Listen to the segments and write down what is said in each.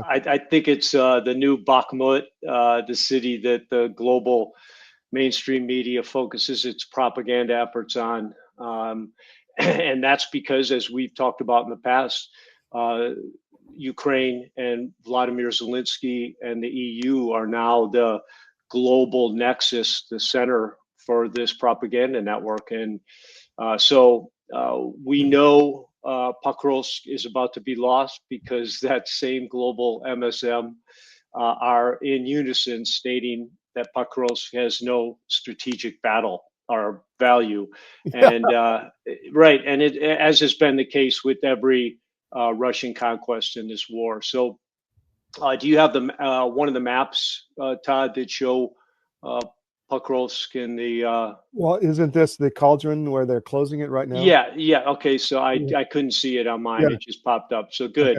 I think it's the new Bakhmut, the city that the global mainstream media focuses its propaganda efforts on. And that's because, as we've talked about in the past, Ukraine and Vladimir Zelensky and the EU are now the global nexus, the center for this propaganda network. And so we know Pokrovsk is about to be lost because that same global MSM are in unison stating that Pokrovsk has no strategic battle or value. And right. And it, as has been the case with every Russian conquest in this war. So do you have the one of the maps, Todd, that show Pokrovsk in the well, isn't this the cauldron where they're closing it right now? Yeah. Okay. So I couldn't see it on mine. Yeah. It just popped up. So good.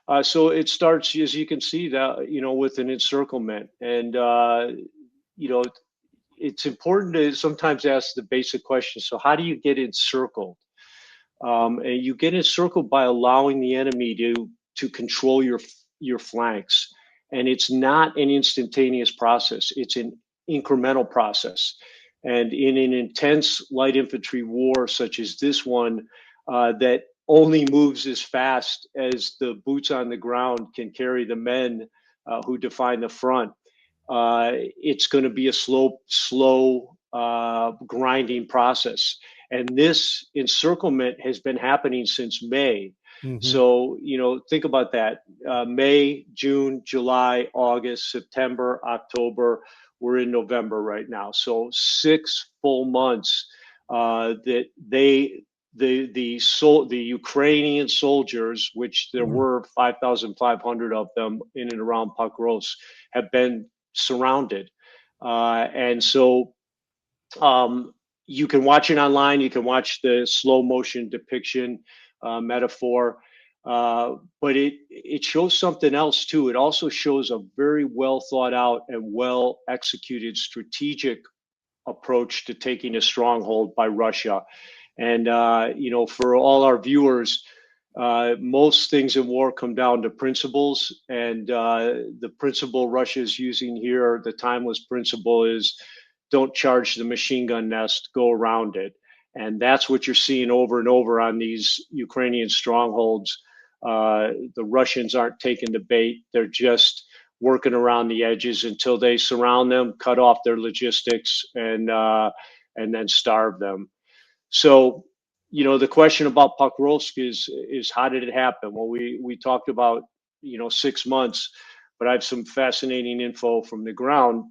Okay. So it starts, as you can see, that with an encirclement, and it's important to sometimes ask the basic question. So how do you get encircled? And you get encircled by allowing the enemy to control your flanks, and it's not an instantaneous process. It's an incremental process. And in an intense light infantry war such as this one, that only moves as fast as the boots on the ground can carry the men who define the front, it's going to be a slow grinding process. And this encirclement has been happening since May. Mm-hmm. So, think about that. May, June, July, August, September, October. We're in November right now. So 6 full months that the Ukrainian soldiers, which there were 5,500 of them in and around Pokrovsk, have been surrounded. And so you can watch it online. You can watch the slow motion depiction metaphor. But it shows something else too. It also shows a very well thought out and well executed strategic approach to taking a stronghold by Russia. And for all our viewers, most things in war come down to principles, and the principle Russia is using here, the timeless principle, is don't charge the machine gun nest, go around it. And that's what you're seeing over and over on these Ukrainian strongholds. The Russians aren't taking the bait. They're just working around the edges until they surround them, cut off their logistics, and then starve them. So, the question about Pokrovsk is how did it happen? Well, we talked about 6 months, but I have some fascinating info from the ground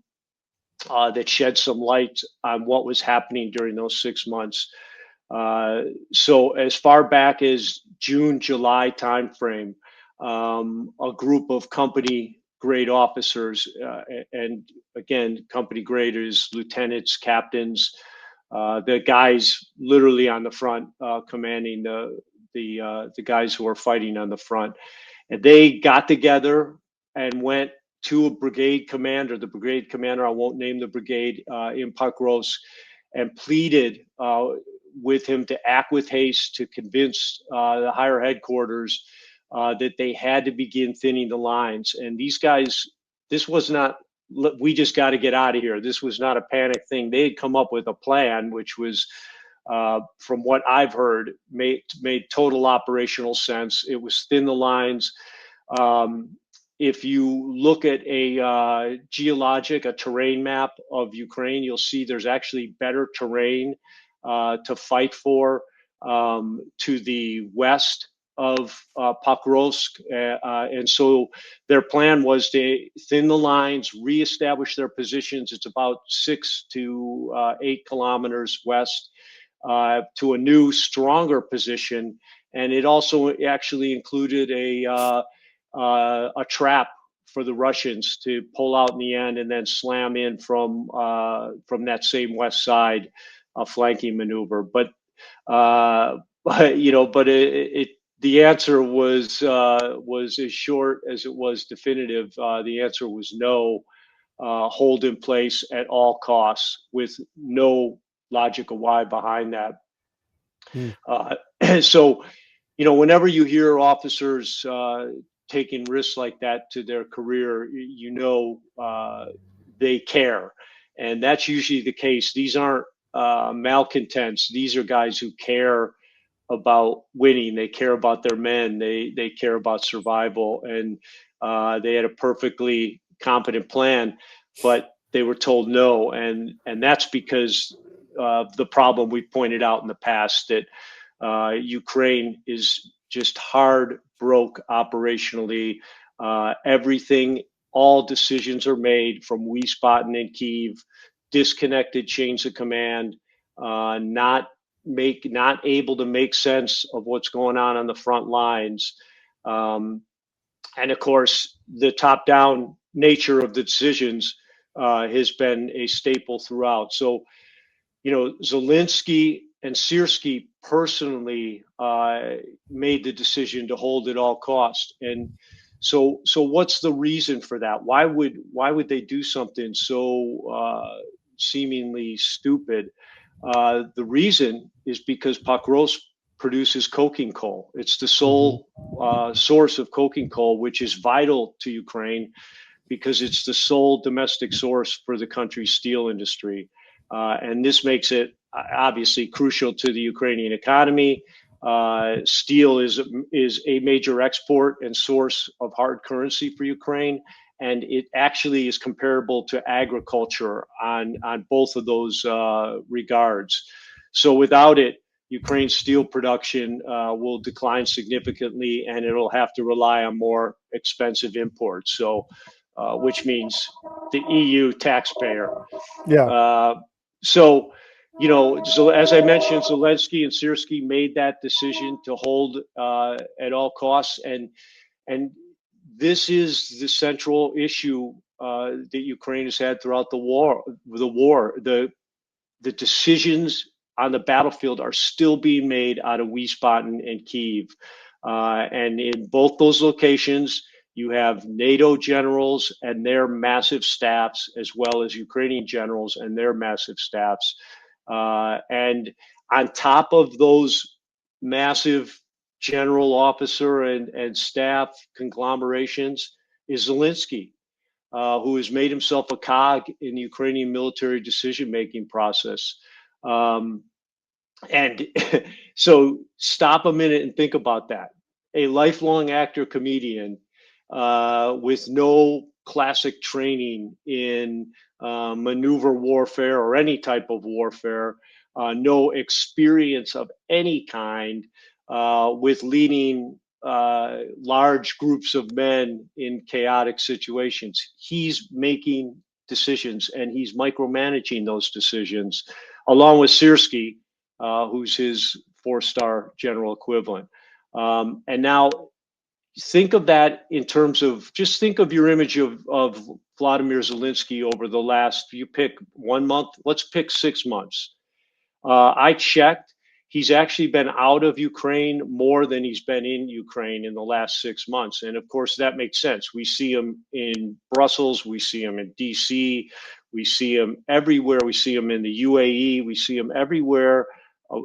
that shed some light on what was happening during those 6 months. So as far back as June, July timeframe, a group of company grade officers, and again, company grade is lieutenants, captains, the guys literally on the front, commanding the guys who are fighting on the front, and they got together and went to a brigade commander, the brigade commander, I won't name the brigade, in Pokrovsk, and pleaded with him to act with haste to convince the higher headquarters that they had to begin thinning the lines. And these guys, this was not, we just got to get out of here. This was not a panic thing. They had come up with a plan, which was, from what I've heard, made total operational sense. It was thin the lines. If you look at a terrain map of Ukraine, you'll see there's actually better terrain to fight for to the west of Pokrovsk. And so their plan was to thin the lines, reestablish their positions. It's about 6 to 8 kilometers west to a new, stronger position. And it also actually included a trap for the Russians to pull out in the end and then slam in from that same west side, a flanking maneuver. But the answer was as short as it was definitive. The answer was no. Hold in place at all costs, with no logical why behind that. So, whenever you hear officers taking risks like that to their career, they care. And that's usually the case. These aren't malcontents. These are guys who care about winning. They care about their men. They care about survival. And they had a perfectly competent plan, but they were told no. And that's because of the problem we pointed out in the past, that Ukraine is just hard broke operationally. Everything, all decisions are made from Wiesbaden and Kiev, disconnected chains of command, not able to make sense of what's going on the front lines. And of course, the top down nature of the decisions has been a staple throughout. So, Zelensky and Syrski personally made the decision to hold at all costs. And so what's the reason for that? Why would they do something so seemingly stupid? The reason is because Pokrovsk produces coking coal. It's the sole source of coking coal, which is vital to Ukraine because it's the sole domestic source for the country's steel industry. And this makes it obviously crucial to the Ukrainian economy. Steel is a major export and source of hard currency for Ukraine, and it actually is comparable to agriculture on both of those regards. So without it, Ukraine's steel production will decline significantly, and it'll have to rely on more expensive imports. So, which means the EU taxpayer. Yeah. So, so as I mentioned, Zelensky and Syrski made that decision to hold at all costs, and this is the central issue that Ukraine has had throughout the war. The decisions on the battlefield are still being made out of Wiesbaden and Kiev, and in both those locations, you have NATO generals and their massive staffs, as well as Ukrainian generals and their massive staffs. And on top of those massive general officer and staff conglomerations is Zelensky, who has made himself a cog in the Ukrainian military decision-making process. And so stop a minute and think about that. A lifelong actor comedian with no classic training in maneuver warfare or any type of warfare, no experience of any kind with leading large groups of men in chaotic situations. He's making decisions and he's micromanaging those decisions, along with Syrski, who's his four-star general equivalent. And now think of that in terms of, just think of your image of Vladimir Zelensky over the last, you pick 1 month, let's pick 6 months. I checked, he's actually been out of Ukraine more than he's been in Ukraine in the last 6 months. And of course, that makes sense. We see him in Brussels, we see him in DC, we see him everywhere. We see him in the UAE, we see him everywhere,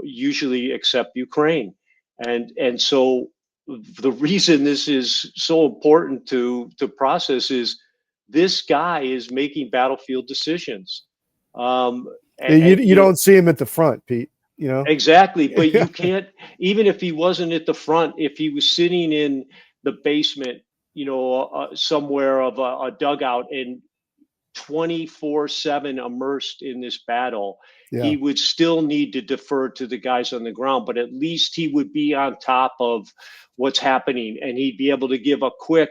usually except Ukraine. And so the reason this is so important to process is this guy is making battlefield decisions. You don't see him at the front, Pete. Exactly, but you can't, even if he wasn't at the front, if he was sitting in the basement, somewhere of a dugout and 24/7 immersed in this battle, he would still need to defer to the guys on the ground, but at least he would be on top of what's happening and he'd be able to give a quick,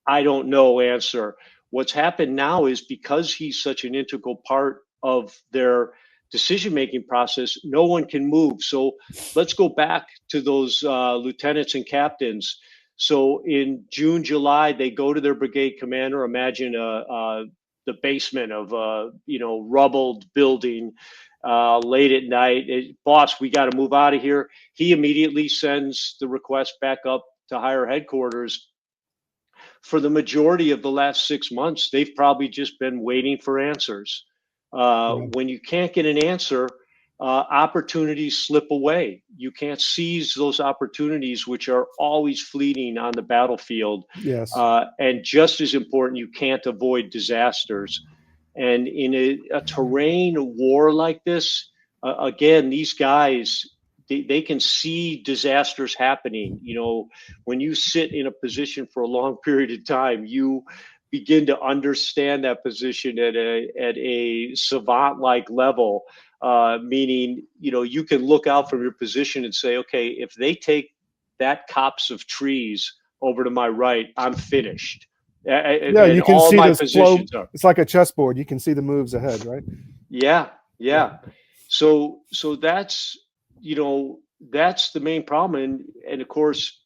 I don't know answer. What's happened now is because he's such an integral part of their decision-making process, no one can move. So let's go back to those lieutenants and captains. So in June, July, they go to their brigade commander. Imagine the basement of a rubbled building late at night. Boss, we got to move out of here. He immediately sends the request back up to higher headquarters. For the majority of the last 6 months, they've probably just been waiting for answers. When you can't get an answer, opportunities slip away. You can't seize those opportunities, which are always fleeting on the battlefield. Yes. And just as important, you can't avoid disasters. And in a terrain war like this, again, these guys, they can see disasters happening. You know, when you sit in a position for a long period of time, you begin to understand that position at a savant-like level, meaning, you know, you can look out from your position and say, okay, if they take that copse of trees over to my right, I'm finished. Yeah, And you can all see my this flow. positions are. It's like a chessboard. You can see the moves ahead, right? Yeah, Yeah. yeah. So that's, you know, that's the main problem. And of course,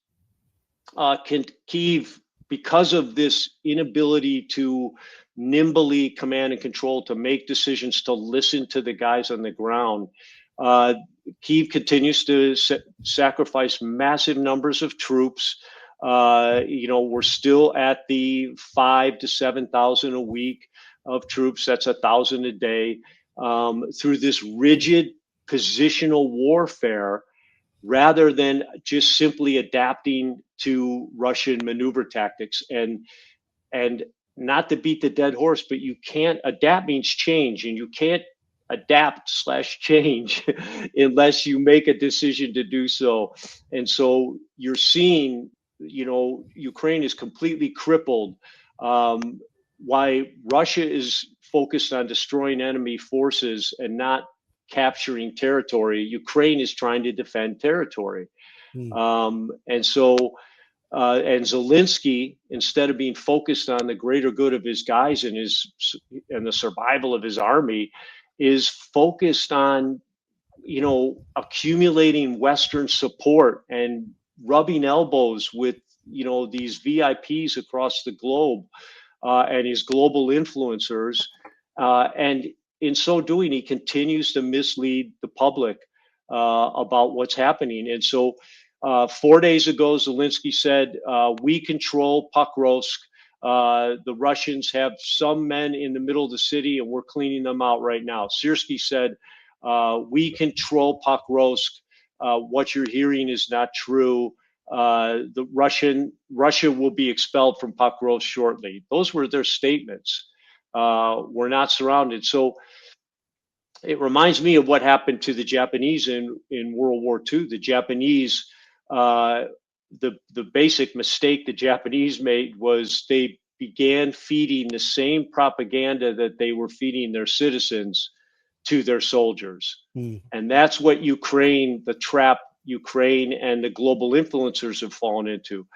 Kiev, because of this inability to nimbly command and control, to make decisions, to listen to the guys on the ground, uh, Kiev continues to sacrifice massive numbers of troops. You know, we're still at the 5 to 7,000 a week of troops. That's 1,000 a day, through this rigid positional warfare, rather than just simply adapting to Russian maneuver tactics. And not to beat the dead horse, but you can't adapt means change, and you can't adapt slash change unless you make a decision to do so. And so you're seeing, you know, Ukraine is completely crippled. Why Russia is focused on destroying enemy forces and not capturing territory, Ukraine is trying to defend territory. Mm. And so, and Zelensky, instead of being focused on the greater good of his guys and the survival of his army, is focused on, you know, accumulating Western support and rubbing elbows with, you know, these VIPs across the globe, and his global influencers. And in so doing, he continues to mislead the public about what's happening. And so 4 days ago, Zelensky said, we control Pokrovsk. The Russians have some men in the middle of the city, and we're cleaning them out right now. Syrskyi said, we control Pokrovsk. What you're hearing is not true. Russia will be expelled from Pokrovsk shortly. Those were their statements. We're not surrounded. So it reminds me of what happened to the Japanese in World War II. The Japanese, the basic mistake the Japanese made was they began feeding the same propaganda that they were feeding their citizens to their soldiers. Mm. And that's what Ukraine, the trap Ukraine and the global influencers have fallen into.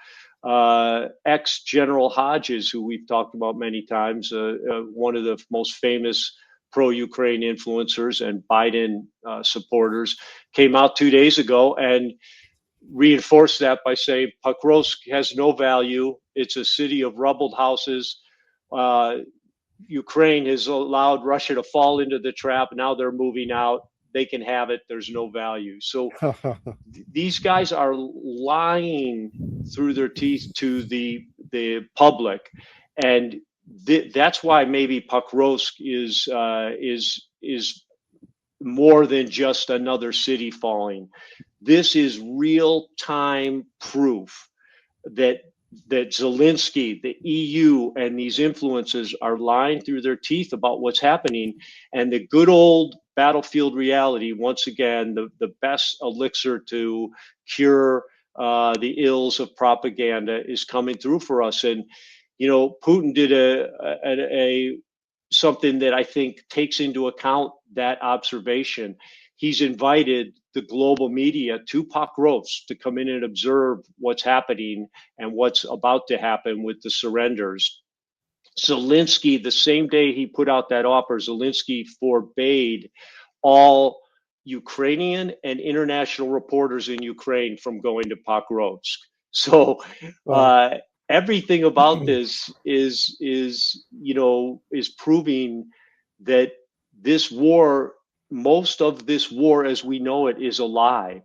Ex-General Hodges, who we've talked about many times, one of the most famous pro-Ukraine influencers and Biden supporters, came out 2 days ago and reinforced that by saying Pokrovsk has no value. It's a city of rubbled houses. Ukraine has allowed Russia to fall into the trap. Now they're moving out. They can have it. There's no value. So these guys are lying through their teeth to the public, and that's why maybe Pokrovsk is more than just another city falling. This is real time proof that Zelensky, the EU, and these influences are lying through their teeth about what's happening. And the good old battlefield reality, once again, the best elixir to cure the ills of propaganda, is coming through for us. And, you know, Putin did a something that I think takes into account that observation. He's invited the global media to Pokrovsk to come in and observe what's happening and what's about to happen with the surrenders. Zelensky, the same day he put out that offer, Zelensky forbade all Ukrainian and international reporters in Ukraine from going to Pokrovsk. So everything about this is you know, is proving that this war, most of this war as we know it, is a lie.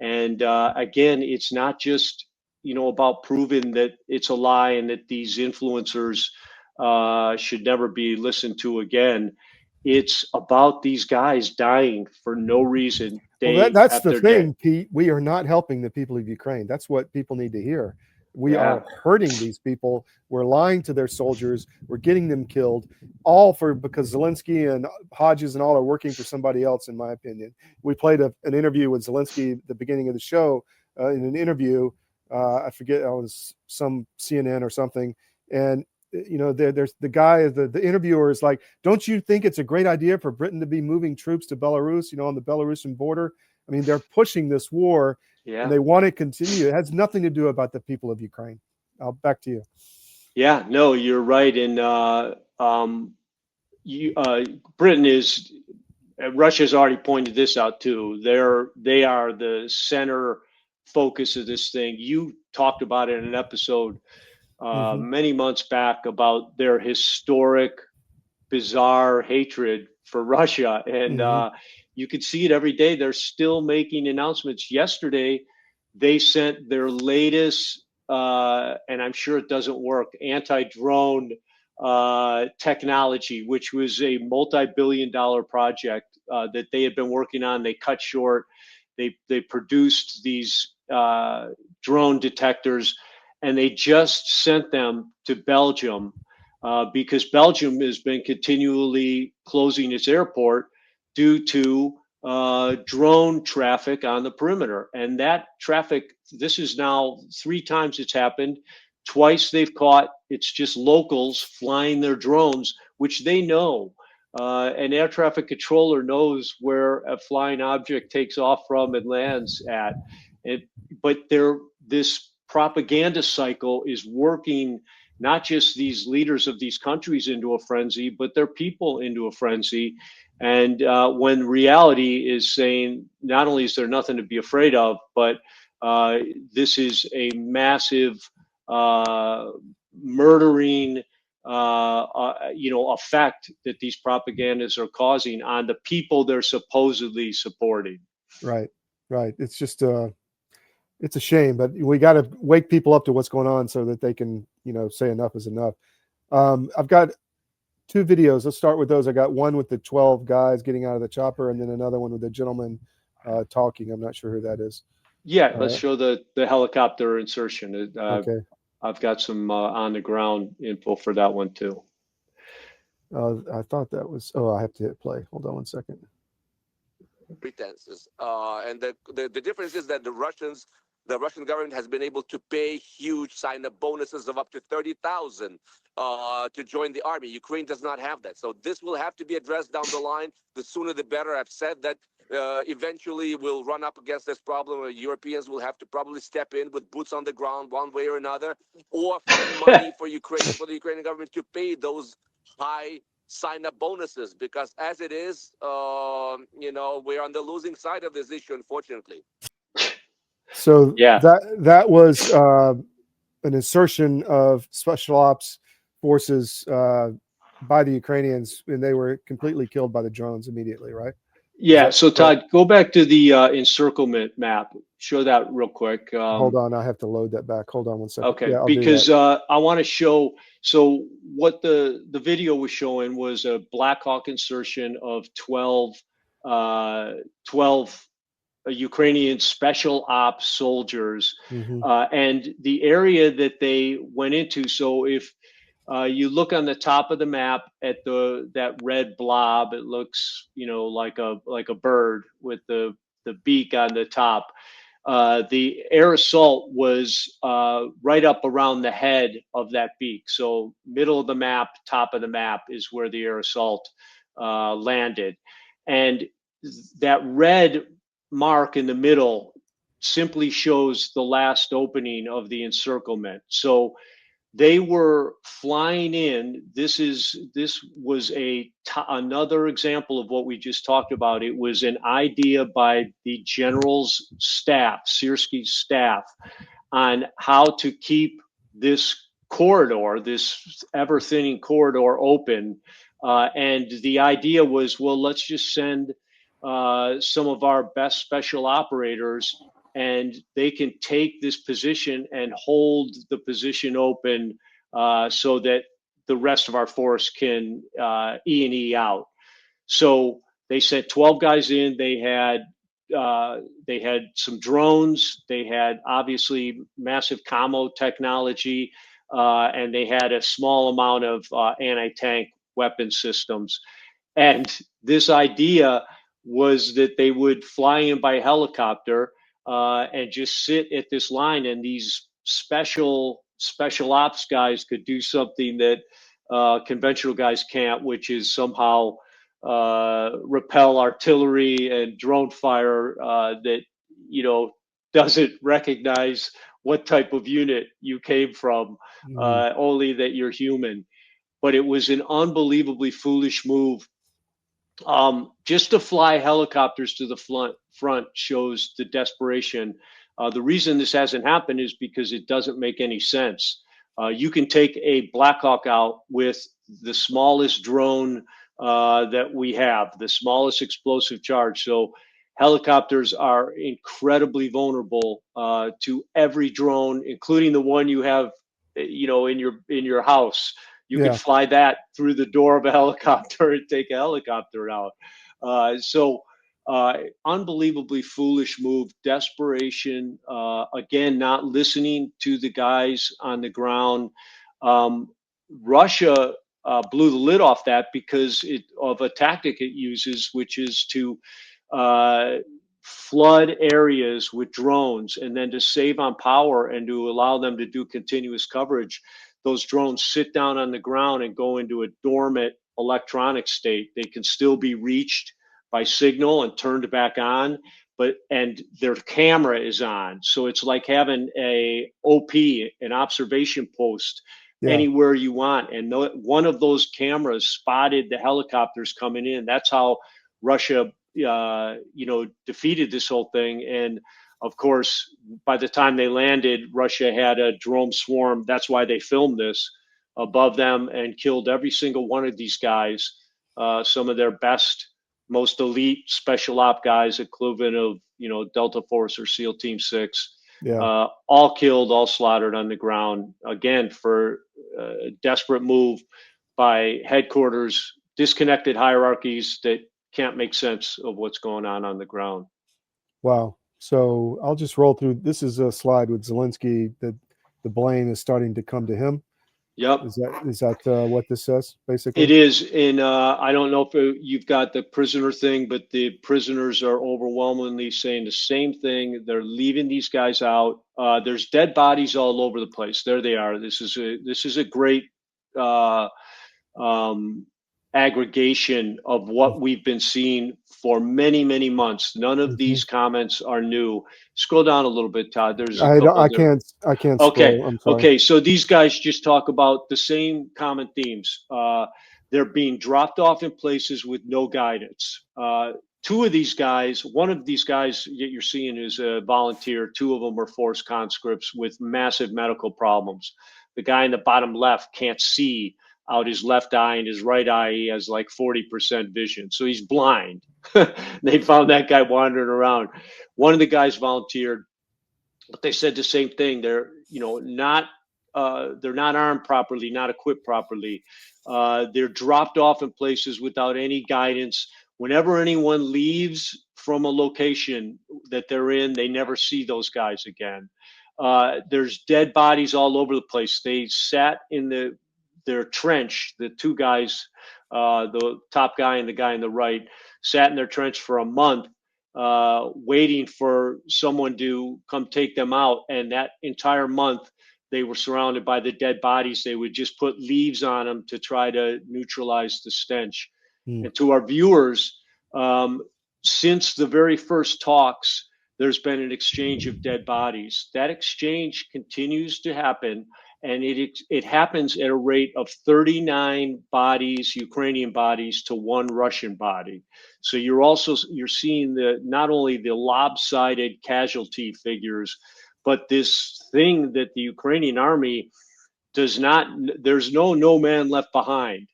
And again, it's not just, you know, about proving that it's a lie and that these influencers should never be listened to again. it's about these guys dying for no reason day that's the after day. thing, Pete. We are not helping the people of Ukraine. That's what people need to hear. We Yeah. are hurting these people. We're lying to their soldiers. We're getting them killed, all because Zelensky and Hodges and all are working for somebody else, in my opinion. We played an interview with Zelensky at the beginning of the show. In an interview, I forget, it was some CNN or something, and there's the guy, the interviewer is like, don't you think it's a great idea for Britain to be moving troops to Belarus, on the Belarusian border? I mean, they're pushing this war, and they want to continue. It has nothing to do about the people of Ukraine. Back to you. Yeah, no, you're right. And Britain is, Russia's already pointed this out too. They are the center focus of this thing. You talked about it in an episode many months back about their historic, bizarre hatred for Russia. And you could see it every day. They're still making announcements. Yesterday, they sent their latest, and I'm sure it doesn't work, anti-drone technology, which was a multi-billion-dollar project that they had been working on. They cut short. They produced these drone detectors, and they just sent them to Belgium because Belgium has been continually closing its airport due to drone traffic on the perimeter. And that traffic, this is now 3 times it's happened. Twice they've caught, it's just locals flying their drones, which they know. An air traffic controller knows where a flying object takes off from and lands at. But this propaganda cycle is working not just these leaders of these countries into a frenzy, but their people into a frenzy. And when reality is saying, not only is there nothing to be afraid of, but this is a massive murdering effect that these propagandas are causing on the people they're supposedly supporting. Right. It's just it's a shame, but we got to wake people up to what's going on so that they can, say enough is enough. I've got 2 videos. Let's start with those. I got one with the 12 guys getting out of the chopper, and then another one with the gentleman talking. I'm not sure who that is. Yeah, let's show the helicopter insertion. Okay. I've got some on the ground info for that one too. I thought that was. Oh, I have to hit play. Hold on one second. Pretenses, and the difference is that the Russian government has been able to pay huge sign-up bonuses of up to 30,000 to join the army. Ukraine does not have that, so this will have to be addressed down the line. The sooner the better. I've said that eventually we'll run up against this problem. Europeans will have to probably step in with boots on the ground, one way or another, or find money for Ukraine, for the Ukrainian government to pay those high sign-up bonuses, because as it is, we're on the losing side of this issue, unfortunately. So yeah, that was an insertion of special ops forces by the Ukrainians, and they were completely killed by the drones immediately, right? Yeah. So Todd, go back to the encirclement map. Show that real quick. Hold on, I have to load that back. Hold on one second. Okay, yeah, because I want to show. So what the video was showing was a Black Hawk insertion of 12 Ukrainian special ops soldiers, and the area that they went into. So if you look on the top of the map at that red blob, it looks like a bird with the beak on the top. The air assault was right up around the head of that beak. So middle of the map, top of the map is where the air assault landed. And that red mark in the middle simply shows the last opening of the encirclement. So they were flying in. This was another example of what we just talked about. It was an idea by the general's staff, Syrski's staff, on how to keep this corridor, this ever-thinning corridor, open. And the idea was, well, let's just send some of our best special operators, and they can take this position and hold the position open so that the rest of our force can E&E out. So they sent 12 guys in. They had some drones. They had obviously massive commo technology, and they had a small amount of anti-tank weapon systems. And this idea was that they would fly in by helicopter and just sit at this line, and these special ops guys could do something that conventional guys can't, which is somehow repel artillery and drone fire that doesn't recognize what type of unit you came from, only that you're human. But it was an unbelievably foolish move. Just to fly helicopters to the front shows the desperation. The reason this hasn't happened is because it doesn't make any sense. You can take a Black Hawk out with the smallest drone that we have, the smallest explosive charge. So helicopters are incredibly vulnerable to every drone, including the one you have, in your house. You could fly that through the door of a helicopter and take a helicopter out. Unbelievably foolish move, desperation, again, not listening to the guys on the ground. Russia blew the lid off that because of a tactic it uses, which is to flood areas with drones, and then to save on power and to allow them to do continuous coverage. Those drones sit down on the ground and go into a dormant electronic state. They can still be reached by signal and turned back on, and their camera is on. So it's like having a OP, an observation post, anywhere you want. And one of those cameras spotted the helicopters coming in. That's how Russia, defeated this whole thing. And of course, by the time they landed, Russia had a drone swarm. That's why they filmed this above them and killed every single one of these guys. Some of their best, most elite special op guys, equivalent of Delta Force or SEAL Team 6, all killed, all slaughtered on the ground. Again, for a desperate move by headquarters, disconnected hierarchies that can't make sense of what's going on the ground. Wow. So I'll just roll through. This is a slide with Zelensky that the blame is starting to come to him. Yep. Is that what this says, basically? It is. And I don't know if you've got the prisoner thing, but the prisoners are overwhelmingly saying the same thing. They're leaving these guys out. There's dead bodies all over the place. There they are. This is a great aggregation of what we've been seeing for many, many months. None of these comments are new. Scroll down a little bit, Todd. There's I can't okay. scroll. I'm sorry. Okay. So these guys just talk about the same common themes. They're being dropped off in places with no guidance. Two of these guys, one of these guys that you're seeing is a volunteer. Two of them are forced conscripts with massive medical problems. The guy in the bottom left can't see out his left eye, and his right eye, he has like 40% vision. So he's blind. They found that guy wandering around. One of the guys volunteered, but they said the same thing. They're not armed properly, not equipped properly. They're dropped off in places without any guidance. Whenever anyone leaves from a location that they're in, they never see those guys again. There's dead bodies all over the place. They sat in their trench. The two guys, the top guy and the guy on the right, sat in their trench for a month, waiting for someone to come take them out. And that entire month, they were surrounded by the dead bodies. They would just put leaves on them to try to neutralize the stench. And to our viewers, since the very first talks, there's been an exchange of dead bodies. That exchange continues to happen, and it happens at a rate of 39 bodies, Ukrainian bodies, to one Russian body. So you're seeing not only the lopsided casualty figures, but this thing that the Ukrainian army does not. There's no man left behind.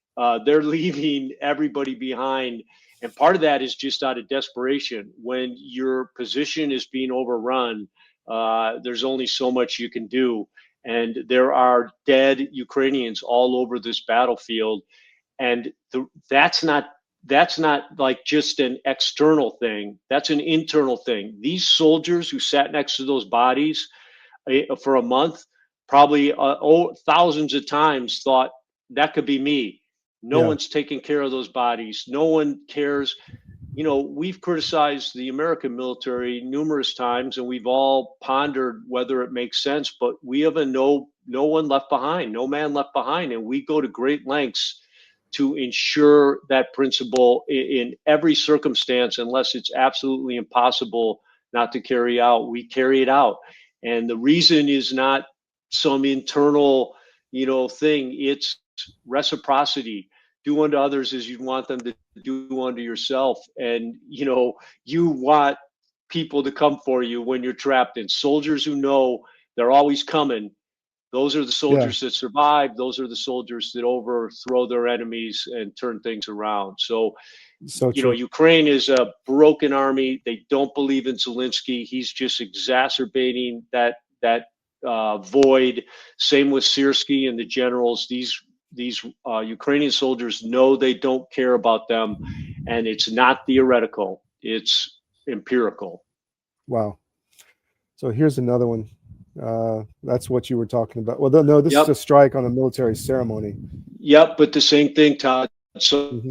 They're leaving everybody behind. And part of that is just out of desperation. When your position is being overrun, there's only so much you can do. And there are dead Ukrainians all over this battlefield. And that's not that's not like just an external thing. That's an internal thing. These soldiers who sat next to those bodies for a month probably thousands of times thought that could be me. No Yeah. one's taking care of those bodies. No one cares. You know, we've criticized the American military numerous times, and we've all pondered whether it makes sense, but we have a no one left behind, no man left behind, and we go to great lengths to ensure that principle in every circumstance, unless it's absolutely impossible not to carry out. We carry it out, and the reason is not some internal, thing. It's reciprocity. Do unto others as you'd want them to do unto yourself. And, you want people to come for you when you're trapped. And soldiers who know they're always coming, those are the soldiers that survive. Those are the soldiers that overthrow their enemies and turn things around. So true. Ukraine is a broken army. They don't believe in Zelensky. He's just exacerbating that void. Same with Syrskyi and the generals. These Ukrainian soldiers know they don't care about them, and it's not theoretical, it's empirical. Wow. So here's another one. That's what you were talking about. Well, no, this is a strike on a military ceremony. Yep, but the same thing, Todd. So